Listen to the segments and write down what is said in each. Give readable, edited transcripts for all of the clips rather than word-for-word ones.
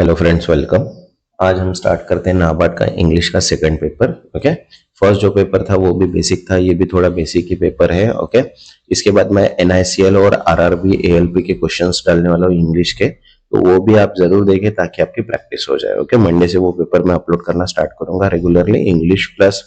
Hello friends, welcome. आज हम start करते हैं नाबार्ड का इंग्लिश का सेकंड पेपर। ओके, फर्स्ट जो पेपर था वो भी बेसिक था, ये भी थोड़ा बेसिक ही पेपर है। ओके, इसके बाद मैं एनआईसीएल और आरआरबी एएलपी के क्वेश्चंस डालने वाला हूँ इंग्लिश के, तो वो भी आप जरूर देखें ताकि आपकी प्रैक्टिस हो जाए। ओके, मंडे से वो पेपर मैं अपलोड करना स्टार्ट करूंगा regularly. English plus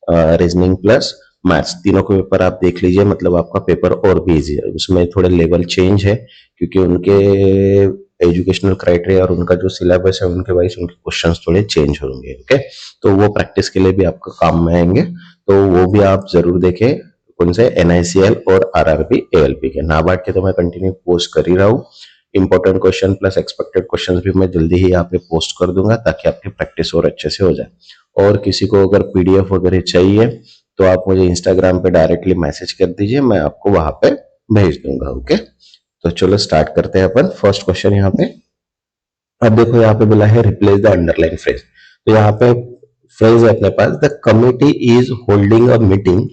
reasoning plus maths, तीनों के पेपर आप देख लीजिए, मतलब आपका पेपर और भी इजी है। उसमें थोड़े लेवल चेंज है क्योंकि उनके एजुकेशनल क्राइटेरिया और उनका जो सिलेबस है उनके वाइज उनके क्वेश्चंस थोड़े चेंज होंगे। ओके, तो वो प्रैक्टिस के लिए भी आपका काम में आएंगे, तो वो भी आप जरूर देखें। कौन से? एनआईसीएल और आरआरबी एएलपी के। नाबार्ड के तो मैं कंटिन्यू पोस्ट कर ही रहा हूँ। Important question plus expected questions भी मैं जल्दी ही यहाँ पे पोस्ट कर दूंगा ताकि आपकी प्रैक्टिस और अच्छे से हो जाए। और किसी को अगर पीडीएफ वगैरह चाहिए तो आप मुझे इंस्टाग्राम पे डायरेक्टली मैसेज कर दीजिए, मैं आपको वहां पे भेज दूंगा। ओके, तो चलो स्टार्ट करते हैं अपन। फर्स्ट क्वेश्चन यहाँ पे, अब देखो यहाँ पे बोला है रिप्लेस द अंडरलाइन फ्रेज। तो यहाँ पे फ्रेज है अपने पास, the committee is holding a meeting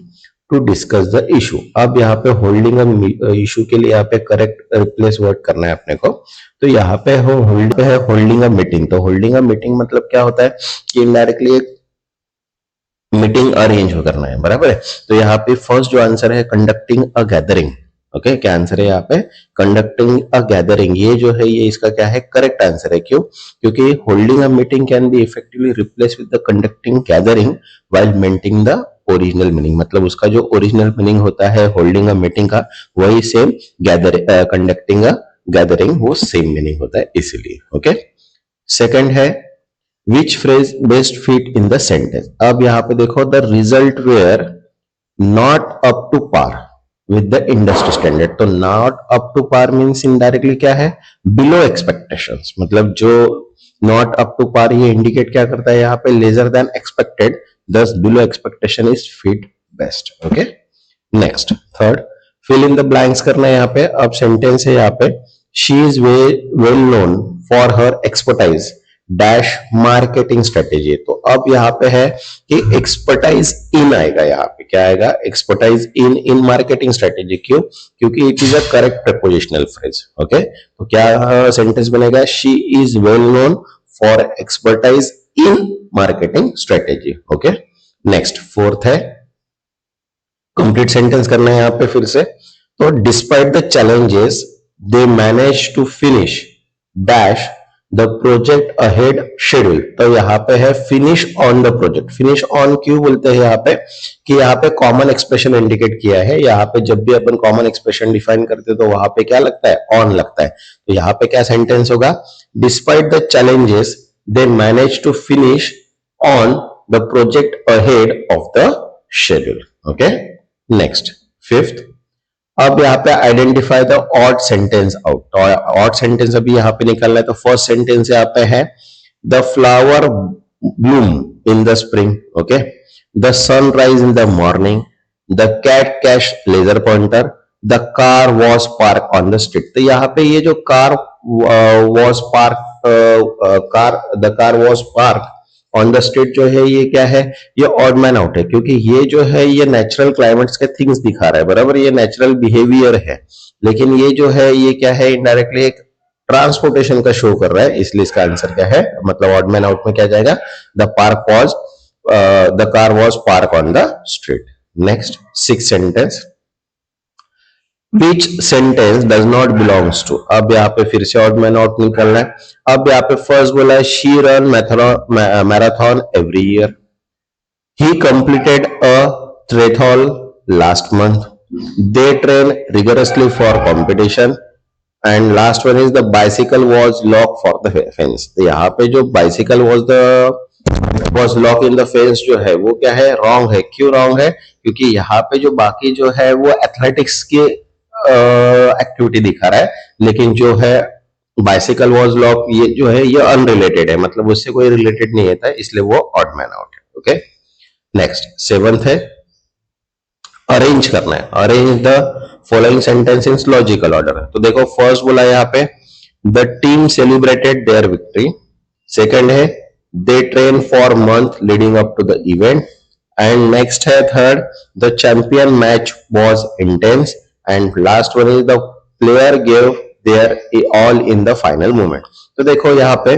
to discuss the issue. अब यहाँ पे होल्डिंग अ इशू के लिए यहाँ पे करेक्ट रिप्लेस वर्ड करना है अपने को। तो यहाँ पे होल्डिंग अ मीटिंग। तो होल्डिंग अ मीटिंग मतलब क्या होता है कि इनडायरेक्टली एक मीटिंग अरेंज करना है, बराबर है। तो यहाँ पे फर्स्ट जो आंसर है कंडक्टिंग अ गैदरिंग। ओके, क्या आंसर है यहाँ पे? Conducting a gathering. ये जो है ये इसका क्या है? करेक्ट आंसर है। क्यों? क्योंकि holding a meeting can be effectively replace with the conducting gathering while maintaining the original meaning. मतलब उसका जो ओरिजिनल मीनिंग होता है होल्डिंग अ मीटिंग का, वही सेम कंडक्टिंग अ गैदरिंग, वो सेम मीनिंग होता है इसीलिए। ओके, सेकंड है which phrase best fit in the sentence. अब यहां पे देखो, the result were not up to par with the industry standard. तो not up to par means indirectly क्या है? Below expectations. मतलब जो नॉट अप टू पार ये इंडिकेट क्या करता है यहाँ पे? Lesser than expected, thus below expectation is fit best. Okay, next third, fill in the blanks करना है यहाँ पे। अब सेंटेंस है यहाँ पे, she is well known for her expertise dash marketing strategy. तो अब यहाँ पे है कि एक्सपर्टाइज इन आएगा। यहाँ पे क्या आएगा? Expertise in marketing strategy. क्यों? क्योंकि it is a correct prepositional phrase. Okay, तो क्या सेंटेंस बनेगा? She is well known for expertise in marketing strategy. Okay, next fourth है, कंप्लीट सेंटेंस करना है यहाँ पे फिर से। तो despite the challenges they manage to finish dash the project ahead schedule. तो यहाँ पे है finish on the project. Finish on क्यों बोलते हैं यहाँ पे? कि यहाँ पे कॉमन एक्सप्रेशन इंडिकेट किया है। यहाँ पे जब भी अपन कॉमन एक्सप्रेशन डिफाइन करते हैं तो वहां पे क्या लगता है? ऑन लगता है। तो यहाँ पे क्या सेंटेंस होगा? Despite the challenges they manage to finish on the project ahead of the schedule. Okay, next fifth, अब यहाँ पे identify the odd sentence out. तो ऑड सेंटेंस अभी यहाँ पे निकालना है। तो फर्स्ट सेंटेंस यहाँ पे है, the flower bloom in the spring. Okay, the sun rise in the morning, the cat cash laser pointer, the car was park on the street. तो यहाँ पे ये जो car was park, the car was park on the street जो है ये क्या है? ये ऑड मैन आउट है, क्योंकि ये जो है ये नेचुरल क्लाइमेट्स के थिंग्स दिखा रहा है, बराबर। ये नेचुरल बिहेवियर है, लेकिन ये जो है ये क्या है? इनडायरेक्टली एक ट्रांसपोर्टेशन का शो कर रहा है, इसलिए इसका आंसर क्या है? मतलब ऑड मैन आउट में क्या जाएगा? The car was park on the street. Next six sentence, which sentence does not belongs to. अब यहाँ पे फिर से ऑड मैन आउट निकलना है। अब यहाँ पे फर्स्ट बोला है, she run marathon every year, he completed a triathlon last month, they train rigorously for competition, and last one is the bicycle was lock for the fence. तो यहाँ पे जो bicycle was lock in the fence जो है वो क्या है? Wrong है। क्यों रॉन्ग है? क्योंकि यहाँ पे जो बाकी जो है वो एथलेटिक्स की एक्टिविटी दिखा रहा है, लेकिन जो है बाइसिकल वॉज लॉक ये जो है ये अनरिलेटेड है, मतलब उससे कोई रिलेटेड नहीं है, इसलिए वो ऑड मैन आउट है। ओके, नेक्स्ट सेवंथ है, अरेंज करना है। Arrange the following sentence in logical order. तो देखो फर्स्ट बोला यहाँ पे, the team celebrated their victory. Second है, they train for month leading up to the event. And next है third, the champion match was intense. And last one is the player gave their all in the final moment. तो देखो यहाँ पे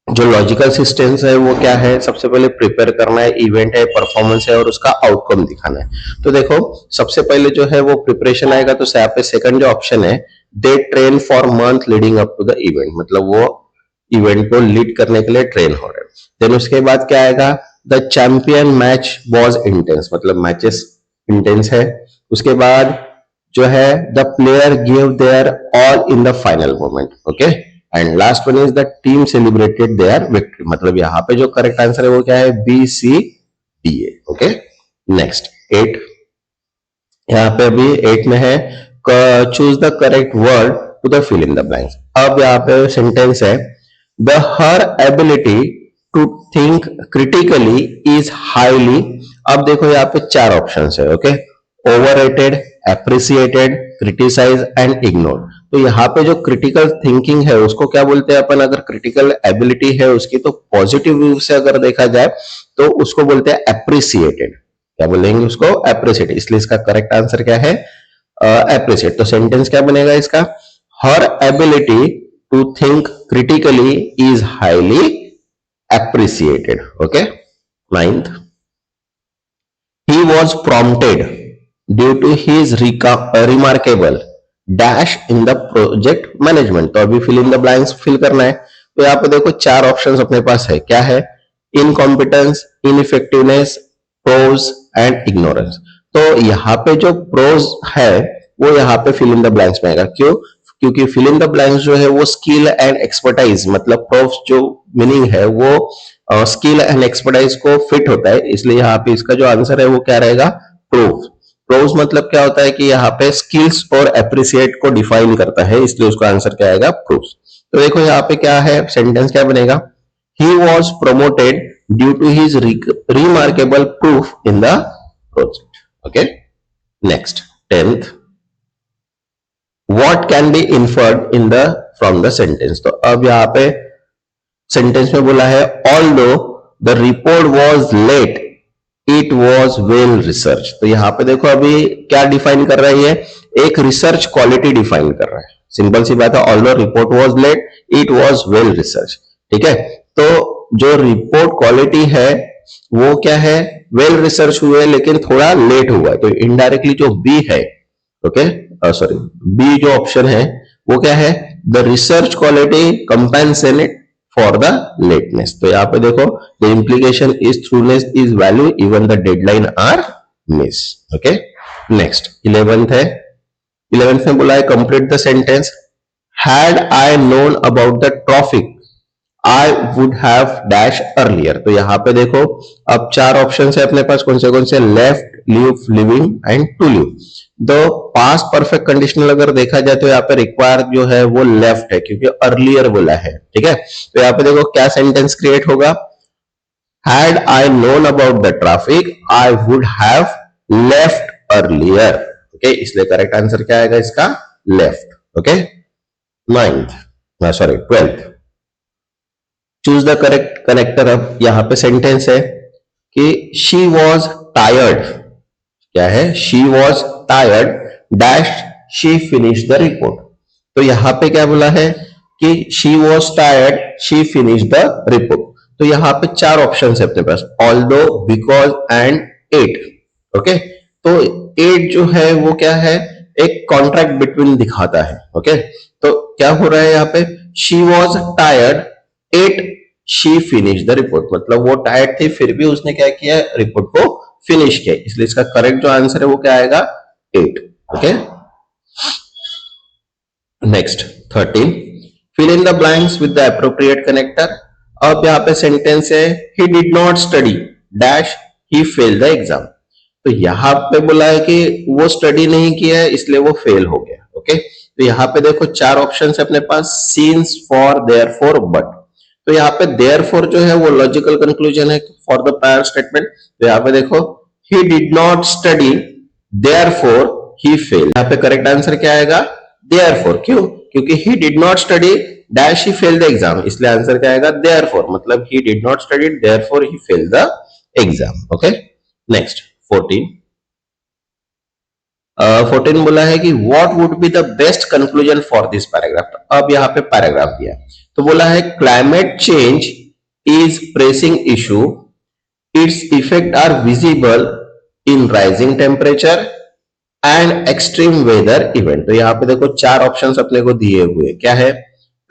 जो logical systems है वो क्या है, सबसे पहले प्रिपेयर करना है, इवेंट है, परफॉर्मेंस है और उसका आउटकम दिखाना है। तो देखो सबसे पहले जो है वो प्रिपरेशन आएगा, तो यहाँ पे सेकंड जो ऑप्शन है, they train for month leading up to the event, मतलब वो इवेंट को लीड करने के लिए ट्रेन हो रहे हैं। देन उसके बाद क्या आएगा, the champion match was intense, मतलब मैचेस इंटेंस है। उसके बाद जो है the player give their all in the final moment, okay. And last one is the team celebrated their victory, मतलब यहाँ पे जो करेक्ट आंसर है वो क्या है, B C D A, okay. Next 8, यहाँ पे अभी 8 में है, choose the correct word to the fill in the blanks. अब यहाँ पे सेंटेंस है, the her ability to think critically is highly. अब देखो यहाँ पे 4 ऑप्शन है, okay. Overrated, appreciated, criticize and ignore. तो यहाँ पे जो क्रिटिकल थिंकिंग है उसको क्या बोलते हैं अपन, अगर क्रिटिकल एबिलिटी है उसकी तो पॉजिटिव व्यू से अगर देखा जाए तो उसको बोलते हैं एप्रिसिएटेड। क्या बोलेंगे उसको, एप्रिसिएट। इसलिए इसका करेक्ट आंसर क्या है, एप्रिसिएट। तो सेंटेंस क्या बनेगा इसका, her ability to think critically is highly appreciated, okay. 9th, he was prompted due to his remarkable dash in the project management। तो अभी fill in the blanks fill करना है। तो यहाँ पे देखो 4 ऑप्शंस अपने पास है, क्या है, incompetence, ineffectiveness, pros and ignorance. तो यहाँ पे जो प्रोज है वो यहाँ पे फिल इन द ब्लैंक्स में आएगा, क्यों, क्योंकि फिल इन द ब्लैंक्स जो है वो स्किल एंड एक्सपर्टाइज, मतलब प्रोज जो मीनिंग है वो स्किल एंड एक्सपर्टाइज को फिट होता है, इसलिए यहाँ पे इसका जो आंसर है वो क्या रहेगा, प्रूफ। प्रोज मतलब क्या होता है कि यहाँ पे स्किल्स और एप्रिसिएट को डिफाइन करता है, इसलिए उसका आंसर क्या आएगा, प्रूफ। तो देखो यहाँ पे क्या है, सेंटेंस क्या बनेगा, he was promoted due to his remarkable proof in the project, okay। Next 10th, what can be inferred in the from the sentence। तो अब यहाँ पे सेंटेंस में बोला है, although the report was late it was well research. तो यहाँ पे देखो अभी क्या डिफाइन कर रही है, एक रिसर्च क्वालिटी डिफाइन कर रहा है, सिंपल सी बात है, although report was let it was well research, ठीक है। तो जो रिपोर्ट क्वालिटी है वो क्या है, वेल रिसर्च हुए लेकिन थोड़ा लेट हुआ है, तो इनडायरेक्टली जो बी है, ओके, सॉरी बी जो ऑप्शन है वो क्या है, the research quality compensate for the lateness. तो यहाँ पे देखो the implication is thoroughness is value even the deadline are miss, okay. Next 11th है, 11th में बोला है complete the sentence, had I known about the traffic I would have dash earlier. तो यहाँ पे देखो अब 4 ऑप्शन है अपने पास, कौन से, left, live, living and to live. तो पास्ट परफेक्ट कंडीशनल अगर देखा जाए तो यहाँ पे रिक्वायर जो है वो लेफ्ट है, क्योंकि अर्लियर बोला है, ठीक है। तो यहाँ पे देखो क्या सेंटेंस क्रिएट होगा, had I known about the traffic I would have left earlier, okay. इसलिए करेक्ट आंसर क्या आएगा इसका, left, okay. 12th, choose the correct connector. अब यहाँ पे सेंटेंस है कि शी वॉज टायर्ड, क्या है, she was tired dash she finish the report. तो यहाँ पे क्या बोला है कि she was tired she finish the report. तो यहाँ पे 4 ऑप्शन है अपने पास, although, because and at, okay. तो एट जो है वो क्या है, एक कॉन्ट्रैक्ट बिटवीन दिखाता है, ओके। तो क्या हो रहा है यहाँ पे, she was tired at she finish the report, मतलब वो टायर्ड थी फिर भी उसने क्या किया, रिपोर्ट को फिनिश किया, इसलिए इसका करेक्ट जो आंसर है वो क्या आएगा, 8, okay. Next 13, fill in the blanks with the appropriate connector. अब यहाँ पे सेंटेंस है, he did not study dash he fail the exam. तो यहाँ पे बोला है कि वो स्टडी नहीं किया है इसलिए वो फेल हो गया, ओके। तो यहाँ पे देखो 4 ऑप्शन है अपने पास, सीन्स, फॉर, देयरफॉर, बट। तो यहाँ पे देयरफॉर जो है वो लॉजिकल कंक्लूजन है फॉर द प्रायर स्टेटमेंट। तो यहाँ पे देखो he did not study therefore he failed। यहाँ पे करेक्ट आंसर क्या आएगा, therefore। क्यों, क्योंकि he did not study dash he failed the exam, इसलिए आंसर क्या आएगा, therefore, मतलब he did not study therefore he failed the exam, okay। Next 14, 14 बोला है कि what would be the best conclusion for this paragraph. अब यहाँ पे पैराग्राफ दिया तो बोला है climate change is pressing issue. Its effects are visible in rising temperature and extreme weather event. तो यहाँ पे देखो चार ऑप्शंस अपने को दिए हुए क्या है?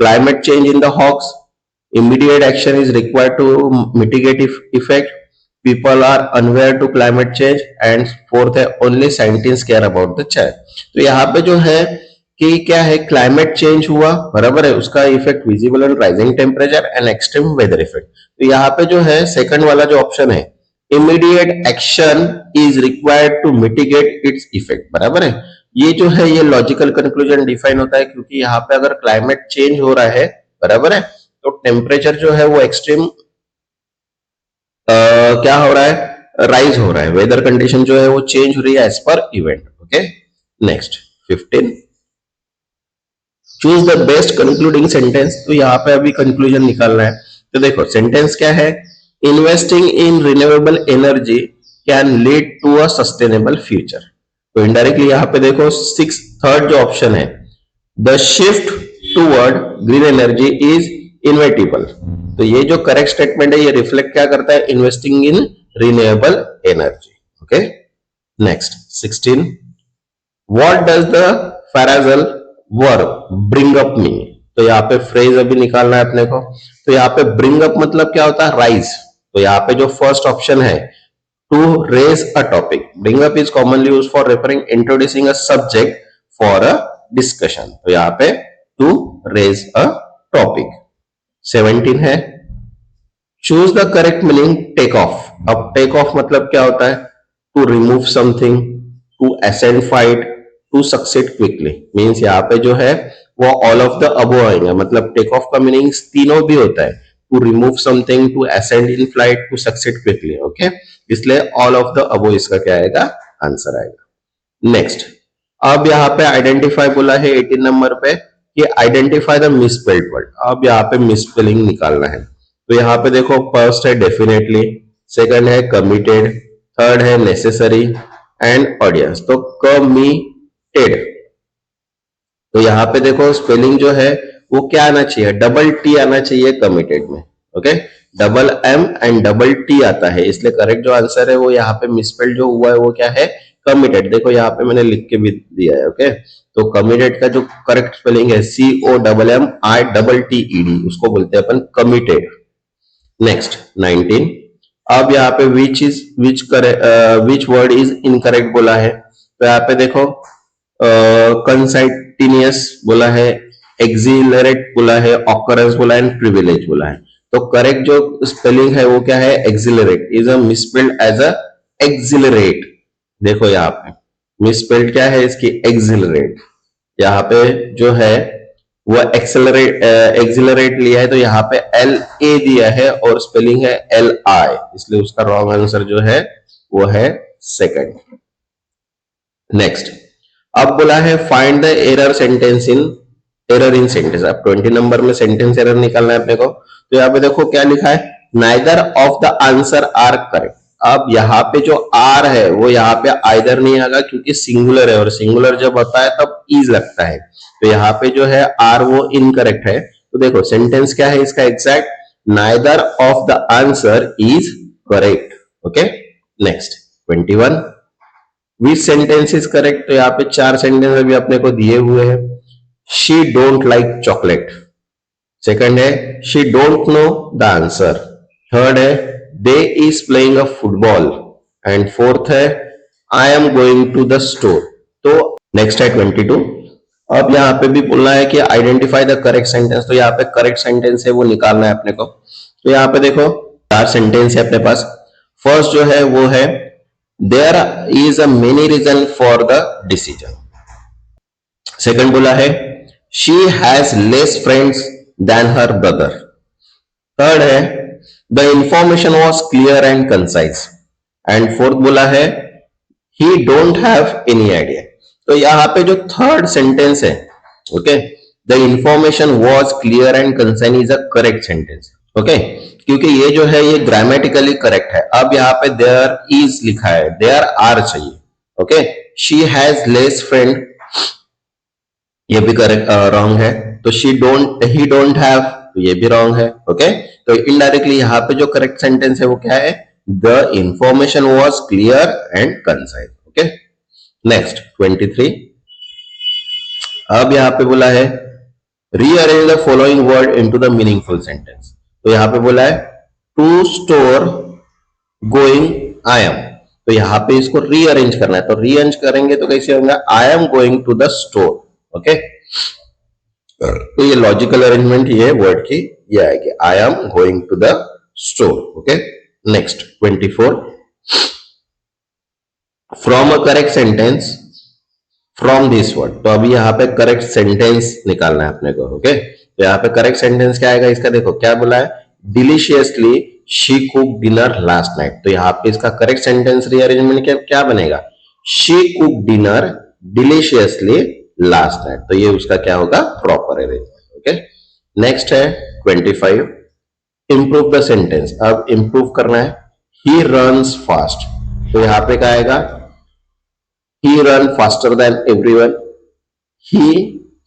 Climate change in the hawks, immediate action is required to mitigate effect, people are unaware to climate change, and fourth है only scientists care about the change. तो यहाँ पे जो है कि क्या है, क्लाइमेट चेंज हुआ, बराबर है, उसका effect visible and rising temperature and extreme weather effect. तो यहाँ पे जो है सेकंड वाला जो ऑप्शन है, immediate action is required to mitigate its effect, बराबर है. ये जो है ये लॉजिकल कंक्लूजन डिफाइन होता है, क्योंकि यहाँ पे अगर क्लाइमेट चेंज हो रहा है, बराबर है, तो टेम्परेचर जो है वो एक्सट्रीम क्या हो रहा है, राइज हो रहा है, वेदर कंडीशन जो है वो चेंज हो रही है as per event. Okay, next 15, choose the best concluding sentence. तो यहाँ पे अभी कंक्लूजन निकालना है. तो देखो सेंटेंस क्या है, investing in renewable energy can lead to a sustainable future. तो इनडायरेक्टली यहाँ पे देखो थर्ड जो ऑप्शन है, the shift toward green energy is inevitable. तो ये जो करेक्ट स्टेटमेंट है ये रिफ्लेक्ट क्या करता है, investing in renewable energy. Okay, next 16, what does the phrasal verb bring up mean. तो यहाँ पे फ्रेज अभी निकालना है अपने को. तो यहाँ पे ब्रिंग अप मतलब क्या होता है, राइज. तो यहाँ पे जो फर्स्ट ऑप्शन है, to raise a topic. Bring up is commonly used for referring introducing a subject for a discussion. तो यहाँ पे टू रेज अ टॉपिक. 17 है, choose the correct meaning take off. अब टेक ऑफ मतलब क्या होता है, to remove something, to ascend fight, to succeed quickly. Means यहाँ पे जो है वो ऑल ऑफ द अबो आएंगे. मतलब टेक ऑफ का मीनिंग तीनों भी होता है, to remove something, to ascend in flight, to succeed quickly. Okay, इसलिए ऑल ऑफ द अबो इसका क्या आएगा, आंसर आएगा. नेक्स्ट, अब यहाँ पे आइडेंटिफाई बोला है 18 नंबर पे कि आइडेंटिफाई द मिसस्पेल्ड वर्ड. अब यहाँ पे मिसस्पेलिंग निकालना है. तो यहाँ पे देखो फर्स्ट है डेफिनेटली, सेकंड है कमिटेड, थर्ड है नेसेसरी एंड ऑडियंस. तो कमिटेड, तो यहाँ पे देखो स्पेलिंग जो है वो क्या आना चाहिए, डबल टी आना चाहिए कमिटेड में. Okay, double M and double T आता है, इसलिए करेक्ट जो आंसर है वो यहाँ पे मिसस्पेल्ड जो हुआ है वो क्या है, कमिटेड. देखो यहाँ पे मैंने लिख के भी दिया है. ओके, तो कमिटेड का जो करेक्ट स्पेलिंग है COMMITEED, उसको बोलते हैं अपन कमिटेड. नेक्स्ट 19, अब यहाँ पे विच वर्ड इज इनकरेक्ट बोला है. तो यहाँ पे देखो कंसाइटिनियस बोला है, एक्सिलरेट बोला है, ऑकरेंस बोला है, प्रिविलेज बोला है. तो करेक्ट जो स्पेलिंग है वो क्या है, accelerate. Is a misspelled as a accelerate. देखो यहाँ पे मिसस्पेल्ड क्या है इसकी, एक्सिलरेट. यहाँ पे जो है वो एक्सिलरेट लिया है, तो यहाँ पे LA दिया है और स्पेलिंग है LI, इसलिए उसका रॉन्ग आंसर जो है वो है सेकंड. नेक्स्ट, अब बोला है find the error in sentence. अब 20 नंबर में सेंटेंस एरर निकालना है अपने को. तो यहाँ पे देखो क्या लिखा है, neither of the answer are correct. अब यहाँ पे जो आर है वो यहाँ पे आइदर नहीं आएगा, क्योंकि सिंगुलर है और सिंगुलर जब होता है तब इज लगता है. तो यहाँ पे जो है आर वो इनकरेक्ट है. तो देखो सेंटेंस क्या है इसका exact, neither of the answer is correct. Okay, next 21, which sentence is correct. तो यहाँ पे चार सेंटेंस अभी अपने को दिए हुए हैं. She don't like chocolate. Second है she don't know the answer. Third है they is playing a football. And fourth है I am going to the store. तो नेक्स्ट है 22, अब यहाँ पे भी बोलना है कि आइडेंटिफाई द करेक्ट सेंटेंस. तो यहाँ पे करेक्ट सेंटेंस है वो निकालना है अपने को. तो यहाँ पे देखो चार सेंटेंस है अपने पास. फर्स्ट जो है वो है there is a many reason for the decision. Second बोला है she has less friends than her brother. Third है the information was clear and concise. And fourth बोला है he don't have any idea. तो यहाँ पे जो थर्ड सेंटेंस है, okay, the information was clear and concise is a correct sentence. Okay, क्योंकि ये जो है ये ग्रामेटिकली करेक्ट है. अब यहाँ पे देयर इज लिखा है, देयर आर चाहिए. Okay, she has less friend, ये भी करेक्ट रॉन्ग है. तो ही डोंट हैव तो ये भी रॉन्ग है। ओके, तो इनडायरेक्टली यहाँ पे जो करेक्ट सेंटेंस है वो क्या है, the information was clear and concise. Okay, next 23। अब यहाँ पे बोला है rearrange the following word into the meaningful sentence. तो यहाँ पे बोला है to store going I am, तो यहाँ पे इसको रीअरेंज करना है, तो रीअरेंज करेंगे तो कैसे होगा, I am going to the store. Okay, तो ये लॉजिकल अरेंजमेंट ये वर्ड की ये आएगी, I am going to the store. Okay, next 24। From a correct sentence from this word, तो अभी यहाँ पे करेक्ट सेंटेंस निकालना है अपने को। ओके, तो यहाँ पे करेक्ट सेंटेंस क्या आएगा इसका, देखो क्या बोला है, deliciously she cook dinner last night, तो यहाँ पे इसका करेक्ट सेंटेंस रीअरेंजमेंट क्या बनेगा, she cook dinner deliciously last night, तो ये उसका क्या होगा, प्रॉपर अरेंजमेंट। ओके, नेक्स्ट है 25। इंप्रूव द सेंटेंस, अब इंप्रूव करना है, ही रन्स फास्ट, तो यहाँ पे क्या आएगा, he run faster than everyone, he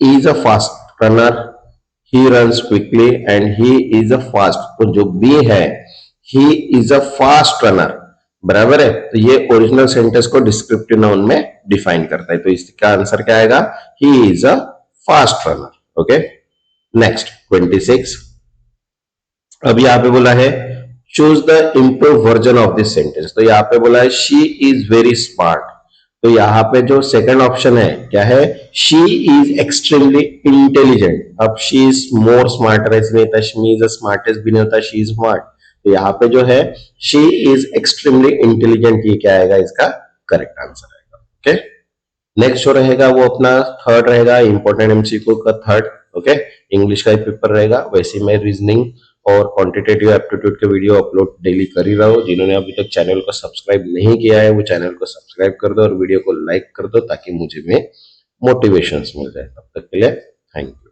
is a fast runner, he runs quickly and he is a fast, तो जो बी है he is a fast runner, बराबर है, तो ये ओरिजिनल सेंटेंस को डिस्क्रिप्टिव नाउन में डिफाइन करता है, तो इसका आंसर क्या आएगा, he is a fast runner। Okay, next 26। अब यहाँ पे बोला है choose the improve version of this sentence, तो यहाँ पे बोला है शी इज वेरी स्मार्ट, तो यहाँ पे जो सेकंड ऑप्शन है क्या है, शी इज एक्सट्रीमली इंटेलिजेंट, अब शी इज मोर स्मार्टर ऐसे नहीं होता, शी इज स्मार्टेस्ट भी नहीं होता, शी इज स्मार्ट, तो यहाँ पे जो है शी इज एक्सट्रीमली इंटेलिजेंट, ये क्या आएगा, इसका करेक्ट आंसर आएगा। ओके, नेक्स्ट जो रहेगा वो अपना थर्ड रहेगा, इंपॉर्टेंट एमसीक्यू का थर्ड। ओके, इंग्लिश का ही पेपर रहेगा, वैसे मैं रीजनिंग और क्वांटिटेटिव एप्टीट्यूड के वीडियो अपलोड डेली कर ही रहा हूँ, जिन्होंने अभी तक चैनल को सब्सक्राइब नहीं किया है वो चैनल को सब्सक्राइब कर दो और वीडियो को लाइक कर दो ताकि मुझे में मोटिवेशन मिल जाए। तब तक के लिए थैंक यू।